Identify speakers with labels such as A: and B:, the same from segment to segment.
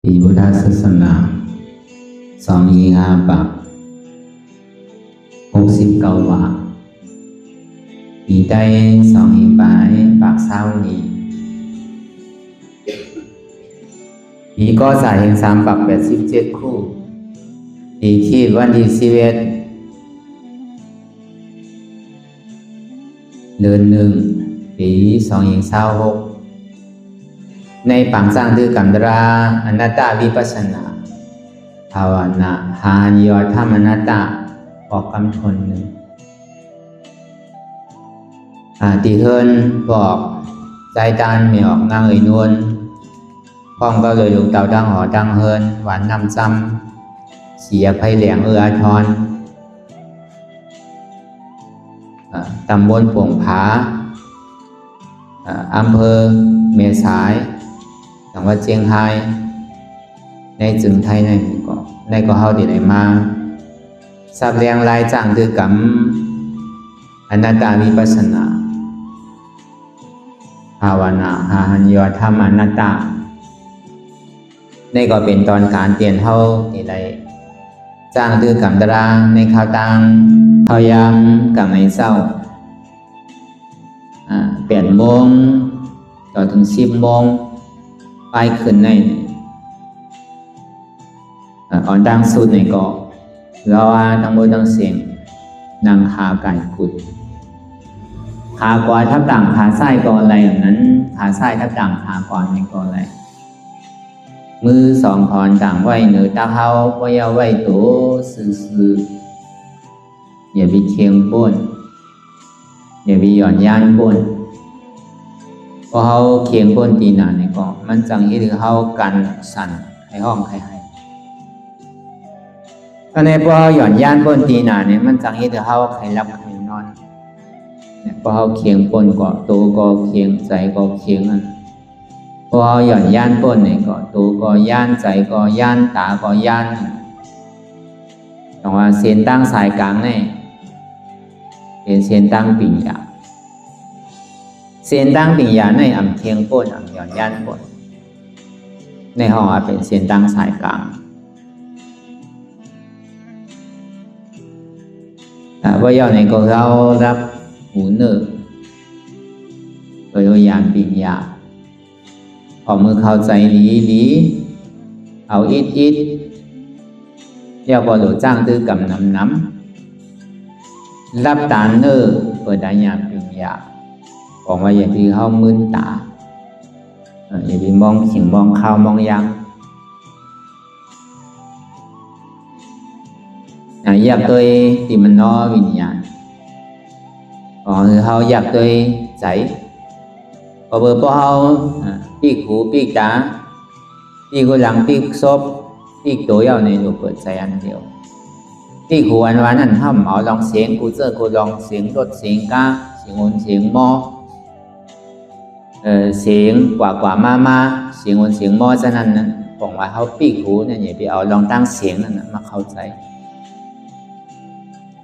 A: ปีพุทธศาสนา2500 บาท69 บาทปีได้200 บาทเศร้านี้ปีก็สายแห่ง387 คู่ปีขีดวันที่11เดือน1ปี2026ในปังสร้างดือกำตราอนัตตาวิปัสสนาภาวนาหานิยธรรมอนัตตาออกกำทนหนึ่งตีเฮินบอกใจตานมีออกนางนวลป้องก็เลยลงเตาดังหอดังเฮินหวานนำจำเสียไพเหลียงอาทรตำบลป่งผาอำเภอเมษายจังหวัดเชียงรายในจึงไทยในก็เฮาที่ไหนมาสับเรียงรายจ้างดือกำอนัตตาวิปัสสนาภาวนาหาหันยธรรมอนัตตาในก็เป็นตอนการเตียนเฮาที่ไหนจ้างดือกำตารางในข่าวต่างเฮายามกับในเศร้า8 โมงต่อถึง10 โมงไปขึ้นในอ่อนดังสุดในก็เราว่าทั้งหมดทั้งเสียงนางขาไก่กุดขากวาทับต่างขาไส้ก็อะไรอย่างนั้นขาไส้ทับต่างขาก่อนในก็อะไรมือสองคอนต่างไว้เหนือตาเขาว่าอย่าไว้ตัวซื่ออย่าไปเคียงป้นอย่าไปหย่อนย่านป้นพอเขาเคียงป้นตีหนาในก็มันจังที่ถือเขากันสั่นให้ห้องให้ก็ในพอหย่อนย่านป้นตีหนาเนี่ยมันจังที่ถือเขาใครรับใครนอนพอเขาเคียงป้นก็ตัวก็เคียงใจก็เคียงอันพอหย่อนย่านป้นเนี่ยก็ตัวก็ย่านใจก็ย่านตาก็ย่านแต่ว่าเส้นตั้งสายกลางเนี่ยเป็นเส้นตั้งปิ่งยาเส้นตั้งปิ่งยาในอ่ำเคียงป้นอ่ำหย่อนย่านป้นในห้องเป็นเส้นตั้งสายกลางว่าย่อในก็เรารับหูเนื้อโดยยานปิ่งยาออกมือเข้าใจลีเอาอิดเรียกว่าหลวจ้างตื้อกำน้ำรับตาเนื้อเปิดได้ยานปิ่งยาบอกว่าอย่าที่เข้ามึนตาอย่าที่มองขิงมองข้าวมองยังอยากตัวที่มันน้อวิญญาณคือเขาอยากตัวใจพอเบอร์พอเขาปีกหูปีกตาปีกหลังปีกซบปีกตัวเอาในหนูเปิดใจอันเดียวปีกหูอันวันนั้นห้ามเอาลองเสียงกูเจอกูลองเสียงรถเสียงก้าเสียงวนเสียงหม้อเสียงกว่ามาเสียงวนเสียงหม้อฉะนั้นนะบอกว่าเขาปีกหูเนี่ยอย่าไปเอาลองตั้งเสียงนั่นนะมาเข้าใจ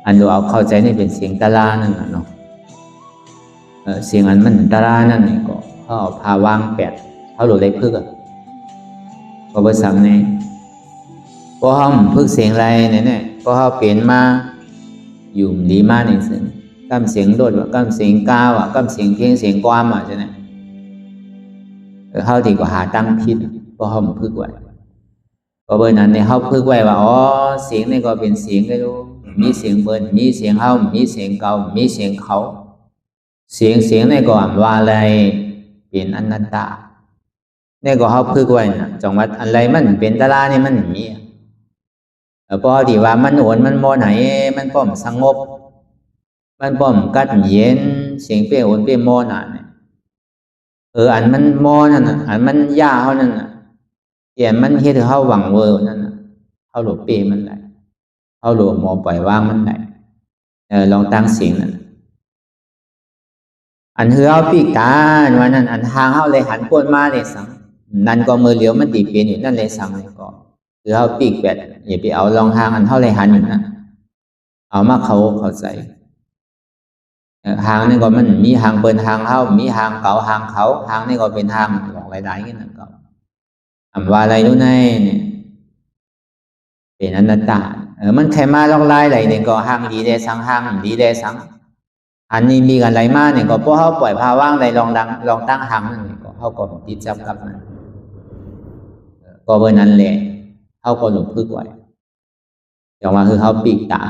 A: อันดูเอาเข้าใจนี่เป็นเสียงตาลานั่นนะเนาะเสียงอันมันตาลานั่นนี่ก็เขาเอาพาวางแปดเขาหลุดเลยพึกก็บริษัทนี่พอเขาพึกเสียงอะไรเนี่ยพอเขาเปลี่ยนมาอยู่ดีมากนี่สิกำเสียงโดดว่ากำเสียงก้าวกำเสียงเพียงเสียงความใช่ไหมเขาดีกว่าหาตั้งพิษพอเขาพึกไว้ก็เบอร์นั้นเนี่ยเขาพึกไว้ว่าอ๋อเสียงนี่ก็เป็นเสียงไม่รู้มีเสียงเบิร์นมีเสียงเฮามีเสียงเก่ามีเสียงเขาเสียงในก่อนว่าอะไรเป็นอนัตตาในก็เขาพึกไว้นะจังหวัดอะไรมันเป็นตาลานี่มันมีพอดีว่ามันโอนมันโมไหนมันป้อมสงบมันป้อมกัดเย็นเสียงเปี้ยโอนเปี้ยโมน่ะเนี่ยอันมันโมนั่นน่ะอันมันย่าเขานั่นน่ะเดี๋ยวมันเฮ็ดให้เขาหวังเวอร์นั่นน่ะเขาหลบเปี้ยมันไหลเขาหลวมหมอปล่อยว่างมันไหนลองตั้งเสียงนั่นอันเฮือเอาปีกตาวันนั้นอันทางเขาเลยหันก้นมาเลยสังนั่นก็มือเหลียวมันตีเปลี่ยนอยู่นั่นเลยสังเลยก็คือเขาปีกแปดอย่าไปเอาลองทางอันเขาเลยหันอยู่นั่นเอามาเข้าใจทางนี่ก็มันมีทางเปิดทางเขามีทางเก่าทางเขาทางนี่ก็เป็นทางหลอกหลายๆกันนั่นก็ ว่าอะไรรู้ไหมเนี่ยเป็นอนัตตามันใครมาลอกไล่อะไรเนี่ยก็ห่างดีได้สังห่างดีได้สังอันนี้มีกันไรมาเนี่ยก็เพราะเขาปล่อยภาว่างใดลองตั้งห่างนั่นก็เขาก็ติดจับกับมันก็เบอร์นั้นแหละเขาก็หลงพึกไว้อย่างว่าคือเขาปีกตา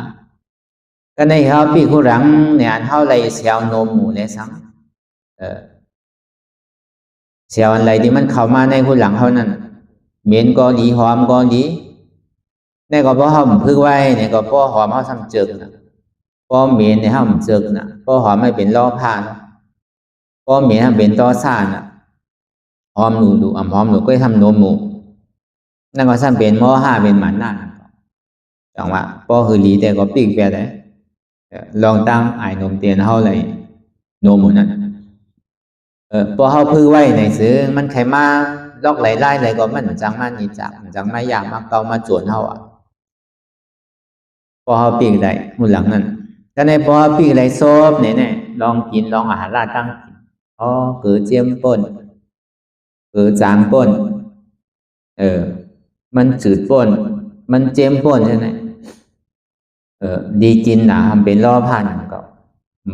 A: ก็ในเขาปีกคู่หลังเนี่ยอันเขาเลยเสียวนมหมูเลยสังเสียวอะไรที่มันเข้ามาในคู่หลังเขานั่นเหม็นก็ดีหอมก็ดีนี่ก็เพราะเขาพึกไว้เนี่ยก็เพราะหอมเขาทำจึกนะเพราะเหม็นเนี่ยเขาจึกนะเพราะหอมไม่เป็นล้อผ้านะเพราะเหม็นเขาเป็นต้อซ่านะหอมหนูดูหอมหนูก็ทำนมหมูนั่นก็ซ้ำเป็นหม้อห้าเป็นหมันนั่นจังว่าเพราะคือหลีแต่ก็ปีกไปได้ลองตั้งไอ้นมเตียนเขาเลยนมหมูนั่นพอเขาพื้นไว้ในซื้อมันใครมาลอกไหลไล่อะไรก็มันจังมันนี่จังไม่อยากมาเกามาจวนเขาพอเขาปีกได้หุ่นหลังนั่นก็ในพอปีกไรซบเนี่ยลองกินลองอาหารราดตั้งกินเกิดเจียมป่นเกิดจางป่นมันจืดป่นมันเจียมป่นใช่ไหมดีกินนะทำเป็นล่อผ่านหนังเก่า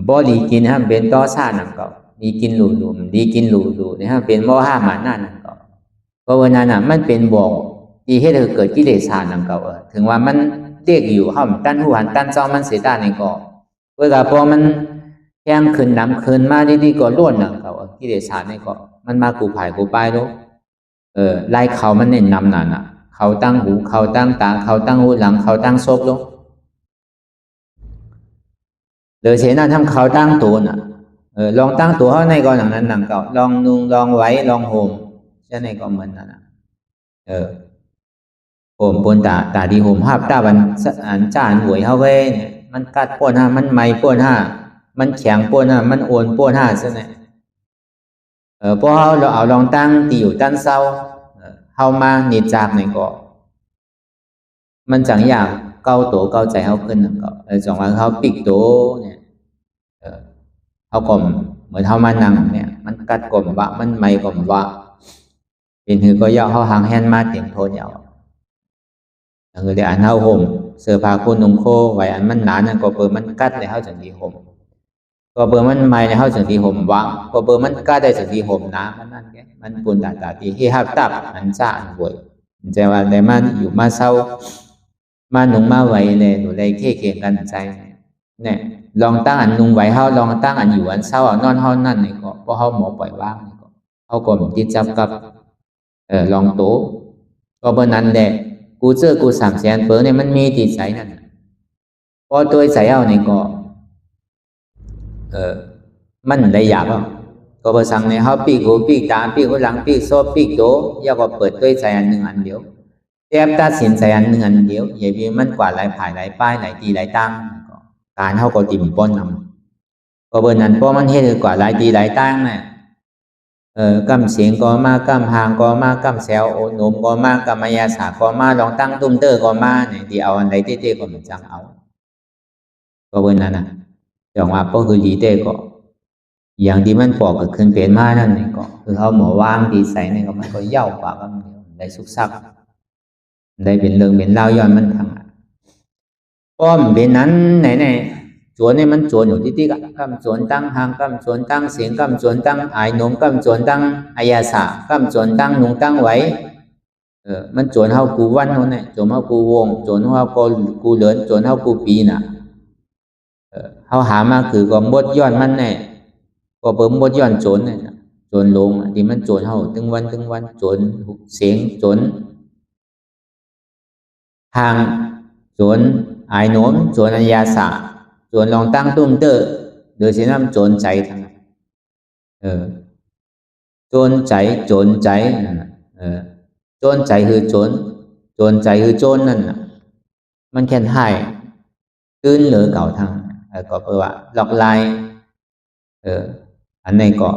A: บ่ดีกินทำเป็นต้อซ่าหนังเก่าดีกินหลูดีกินหลูเนี่ยทำเป็นหม้อห้าหมาหน้าหนังเก่าเพราะวันนั้นน่ะมันเป็นบ่อที่ให้เธอเกิดกิเลสหนังเก่าถึงว่ามันเรียกอยู่ห้องตั้นหูหันตั้นเจ้ามันเสียดายในเก่าเวลาพอมันแข้งขึ้นน้ำขึ้นมาดีๆก็ล้วนหนังเก่ากิเลสในเก่ามันมากูผายกูไปรู้ไล่เขามันเน้นนำนั่นน่ะเขาตั้งหูเขาตั้งตาเขาตั้งหูหลังเขาตั้งซบลงโดยเฉพาะทำเขาตั้งตัวน่ะลองตั้งตัวเขาในก่อนหนังนั้นหนังเก่าลองนุ่งลองไว้ลองห่มใช่ในก็เหมือนนั่นน่ะห่มปนตาดีห่มภาพตาบันอันจ้านหวยเขาไว้เนี่ยมันกัดป้นห้ามันไม่ป้นห้ามันแข็งป้นห้ามันโอนป้นห้าใช่ไหมพอเราเอาลองตั้งตีอยู่ตั้นเศร้าเข้ามาหนีจากในก็มันจังอยากเกาตัวเกาใจเขาขึ้นก็จังว่าเขาปิกตัวเนี่ยเขากลมเหมือนเขามานั่งเนี่ยมันกัดกลมวะมันไม่กลมวะเป็นหือก็ย่อเขาหางแฮนมาเตียงโทนยาวคือเดี๋ยวอันเขาห่มเสื้อผ้าคุณนุ่งโคไว้อันมันหนาเนี่ยก็เปิดมันกัดในเขาจังดีห่มก็เปิดมันไม่ในเขาจังดีห่มวะก็เปิดมันกัดได้จังดีห่มนะมันนั่นแกมันปูนตาตีที่หับตับอันจ้าอันบวยใจว่าแต่มันอยู่มาเศร้ามาหนุ่งมาไว้เลยดูเลยเข่เข่กันใจเนี่ยลองตั้งอันนุ่งไว้เขาลองตั้งอันอยู่อันเศร้านอนเขานั่นนี่ก็เพราะเขาหมอปล่อยว่างนี่ก็เขาก็ติดจับกับลองโตก็เบอร์นั้นแหละกูเจอกู300,000เปิดเนี่ยมันมีติดใจนั่นพอตัวใจเอานี่ก็มันได้ยากก็เบอร์สั่งเนี่ยเขาปีกหูปีกตาปีกหูหลังปีกโซ่ปีกโตย่าก็เปิดตัวใจอันหนึ่งอันเดียวแทบตัดสินใจอันหนึ่งอันเดียวอย่าไปมันกว่าหลายผ่ายหลายป้ายหลายตีหลายตั้งการเขาก็ติ่มป้นนำก็เบอร์นั้นเพราะมันเฮ็ดกว่าหลายตีหลายตั้งเนี่ยกำเสียงก็มากำหางก็มากำแซวโอนมก็มากำมายาสาก็มาลองตั้งตุ้มเตอร์ก็มาเนี่ยที่เอาอันใดเต้ๆก็มันจังเอาก็เบอร์นั้นนะอย่างว่าก็คือดีเต้ก็อย่างที่มันปอกกับขึ้นเป็นมานั่นนี่ก็คือเขาหมอว่างดีใส่เนี่ยก็มันก็เย่ากว่ากันได้สุกซักได้เป็นเรื่องเป็นเล่าย้อนมันทางป้อมเป็นนั้นไหนจวนเนี่ยมันจวนอยู่ที่กับกำจวนตั้งหางกำจวนตั้งเสียงกำจวนตั้งไอ้นมกำจวนตั้งอายาสากำจวนตั้งนุ่งตั้งไว้มันจวนเฮากูวันเฮาเนี่ยจวนเฮากูวงจวนเฮากูเหลือนจวนเฮากูปีน่ะเฮาหามาคือก็บดย้อนมันเนี่ยก็เบิ่มบดย้อนจวนเนี่ยจวนลงที่มันจวนเฮาถึงวันจวนเสียงจวนทางจวนไอ้นมจวนอายาสาจวนลองตั้งตุ้มเตอร์โดยเฉพาะโจรใจทั้งโจรใจโจรใจโจรใจคือโจรใจคือโจรนั่นน่ะมันแค่ให้ตื้นเหลือเก่าทางก็แปลว่าหลอกลายอันในก็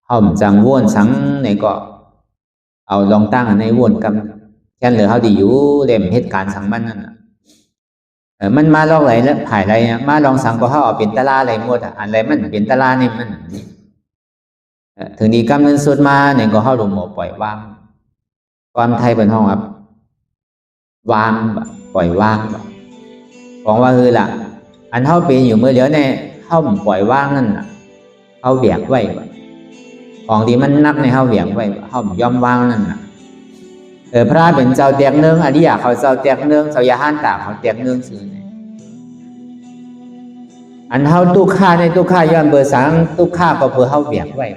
A: ห่อมจังว่นสังในก็เอาลองตั้งอันในว่นกันแค่เหลือเขาดีอยู่เล่มเหตุการณ์สังมันนั่นมันมาลองไหลแล้วผ่ายไรมาลองสังก็เขาเอาเป็นตะลาอะไรหมดอันไรมันเป็นตะลาเนี่ยมันถึงดีกำเนิดสุดมาเนี่ยก็เขาลงหมอปล่อยว่าง ความไทยเป็นห้องครับวางแบบปล่อยวางแบบของว่าคือละอันเท่าเป็นอยู่เมื่อเดี๋ยวเนี่ยเข้าปล่อยวางนั่นน่ะเข้าเบียกไว้ของที่มันนักในเข้าเบียกไว้เข้ายอมวางนั่นน่ะพระเป็นเจ้าเตียกเนืองอริยะเขาเจ้าเตียกเนืองเจ้ายาห้านตาเขาเตียกเนืองสื่อเนี่ยอันเท่าตุกข้าในตุกข้าย้อนเบอร์สังตุกข้าก็เพื่อเข้าเบียกไว้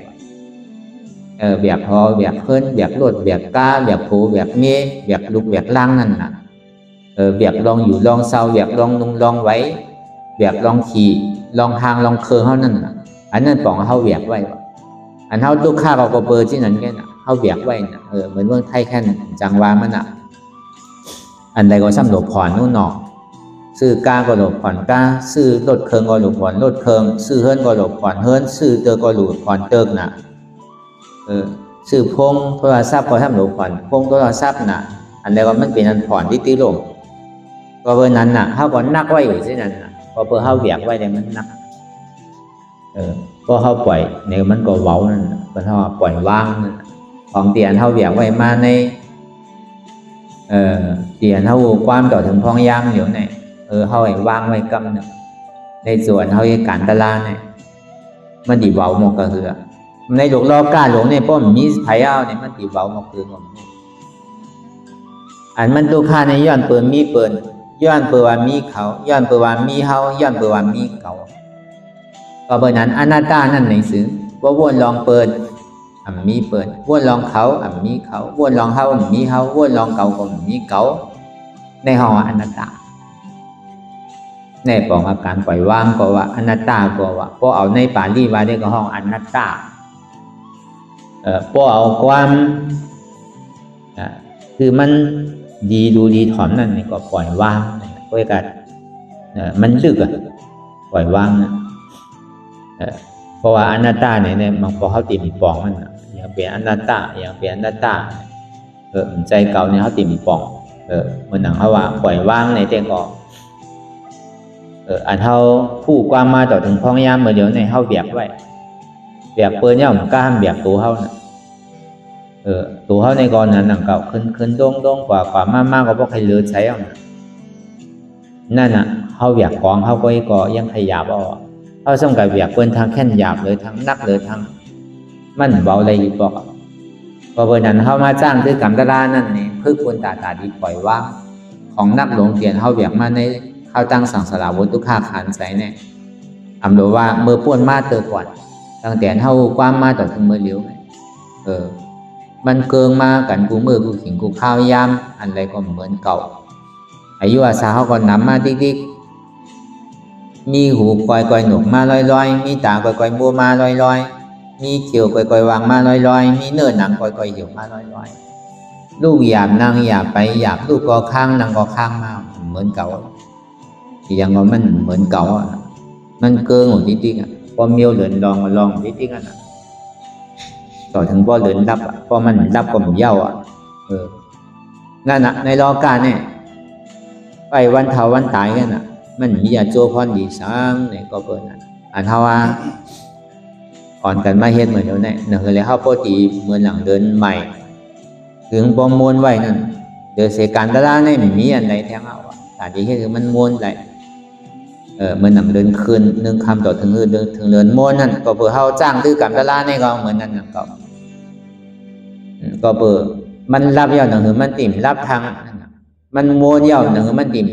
A: เบียกพอเบียกเพิ่นเบียกรถเบียกก้าเบียกผูเบียกเมฆเบียกลูกเบียกล่างนั่นน่ะเบียกลองอยู่ลองเศร้าเบียกลองนุ่งลองไว้เบียกลองขี่ลองหางลองเคืองเขานั่นน่ะอันนั้นปองเขาเบียกไว้อันเขาตุกข้าเขาก็เบอร์ที่นั่นแค่น่ะเขาเบียกไว้น่ะเหมือนเมืองไทยแค่จังหวะมันน่ะอันใดก็ซ้ำหลบผ่อนนู่นหนอซื้อกาก็หลบผ่อนกาซื้อรถเคืองก็หลบผ่อนรถเคืองซื้อเฮิรนก็หลบผ่อนเฮิรนซื้อเตอก็หลบผ่อนเติกน่ะซื้อพงโทรศัพท์ก็ทำหลบผ่อนพงโทรศัพท์น่ะอันใดก็มันเป็นอันผ่อนที่ตีลงก็เบอร์นั้นน่ะเขาก็นักไว้อยู่ที่นั่นน่ะพอเบอร์เขาเบียกไว้เนี่ยมันนักก็เขาปล่อยเนี่ยมันก็เว้านั่นเพราะเขาปล่อยวางนั่นของเตียนเขาเบียกไว้มาในเตียนเขาความต่อถึงพองย่างอยู่เนี่ยเขาให้วางไว้กำเนี่ยในส่วนเขาให้การตลาดเนี่ยมันดีเว้าหมกก็คือในหลวงรอกาหลวงเนี่ยป้อมมีไผ่เอาเนี่ยมันดีเว้าหมกคือหมดอันมันตัวข้าในย้อนเปิดมีเปิดย้อนเปิดว่ามีเขาย้อนเปิดว่ามีเฮาย้อนเปิดว่ามีเขาก็เบอร์นั้นอนัตตานั่นหนังสือว่าวนลองเปิดมีเปิดวนลองเขามีเขาวนลองเฮามีเฮาวนลองเก่าก็มีเก่าในห้องอนัตตาในปองอาการปล่อยวางก็ว่าอนัตตาก็ว่าพอเอาในปาลีว่าได้ก็ห้องอนัตตาพอเอาความคือมันดีดูดีถอนนั่นนี่ก็ปล่อยวางก็ให้กันมันลึกปล่อยวางนะเพราะว่าอนัตตาเนี่ยมันพอเขาตีมีปองมันอย่างเป็นอนัตตาอย่างเป็นอนัตตาใจเก่าเนี่ยเขาตีมีปองเหมือนหนังเขาว่าปล่อยวางในเต้ก็อันเขาผู้ความมาต่อถึงพ้องยามเมื่อเดี๋ยวในเขาเบียกไว้เบียกเปิดเนี่ยมันกล้ามเบียกตัวเขาน่ะตัวเขาในก่อนนั้นหนังเก่าขึ้นดงกว่ามากก็เพราะใครเลือใช้เอานั่นน่ะเขาเบียกกองเขาก็ยังขยับเอาเขาส่งกับเบียกเปิดทางแค่นหยาบเลยทางนักเลยทางมันเบาอะไรอยู่บอกพอเบอร์นั้นเขามาจ้างซื้อกรรมตลานั่นนี่เพื่อควรตาดีปล่อยว่างของนักหลงเตียนเขาเบียกมาในเขาตั้งสังสารวัตถุค่าขันใส่เนี่ยอำดูว่าเมื่อป่วนมาเตอก่อนตั้งแต่เขาความมาต่อถึงเมื่อเลี้ยวมันเกิงมากันกูมือกูขิงกูข้าวยามอันไรก็เหมือนเก่าอายุอาสาเขาก็นำมาติ๊กมีหูก้อยหนกมาลอยมีตาก้อยบัวมาลอยมีเขียวก้อยวางมาลอยมีเนื้อหนังก้อยเหี่ยวมาลอยลูกหยาบนางหยาบไปหยาบลูกก็ข้างนางก็ข้างมาเหมือนเก่าอย่างว่ามันเหมือนเก่ามันเกิงของติ๊กพอเมียวเดินลองติ๊กต่อถึงพอเดินรับพอมันรับก็มันเย้านั่นในรอการเนี่ยไปวันเท่าวันตายกันมันมีโจพรดีสังเนี่ยก็เปิดอันเท่าว่าก่อนกันมาเฮ็ดเหมือนเดิมเนี่ยหนึ่งเลยเข้าปกติเหมือนหลังเดินใหม่ถึงบอมมวนไว้นั่นเดี๋ยวเสียการตลาดเนี่ยมีอันใดแทงเอาแต่ที่ให้คือมันมวนไหลเหมือนหนังเดินคืนหนึ่งคำต่อถึงเดินม้วนนั่นก็เพื่อเข้าจ้างซื้อกรรมตลาดนี่ก็เหมือนนั่นก็เพื่อมันรับยาวหนึ่งมันติ่มรับทางมันม้วนยาวหนึ่งมันติ่ม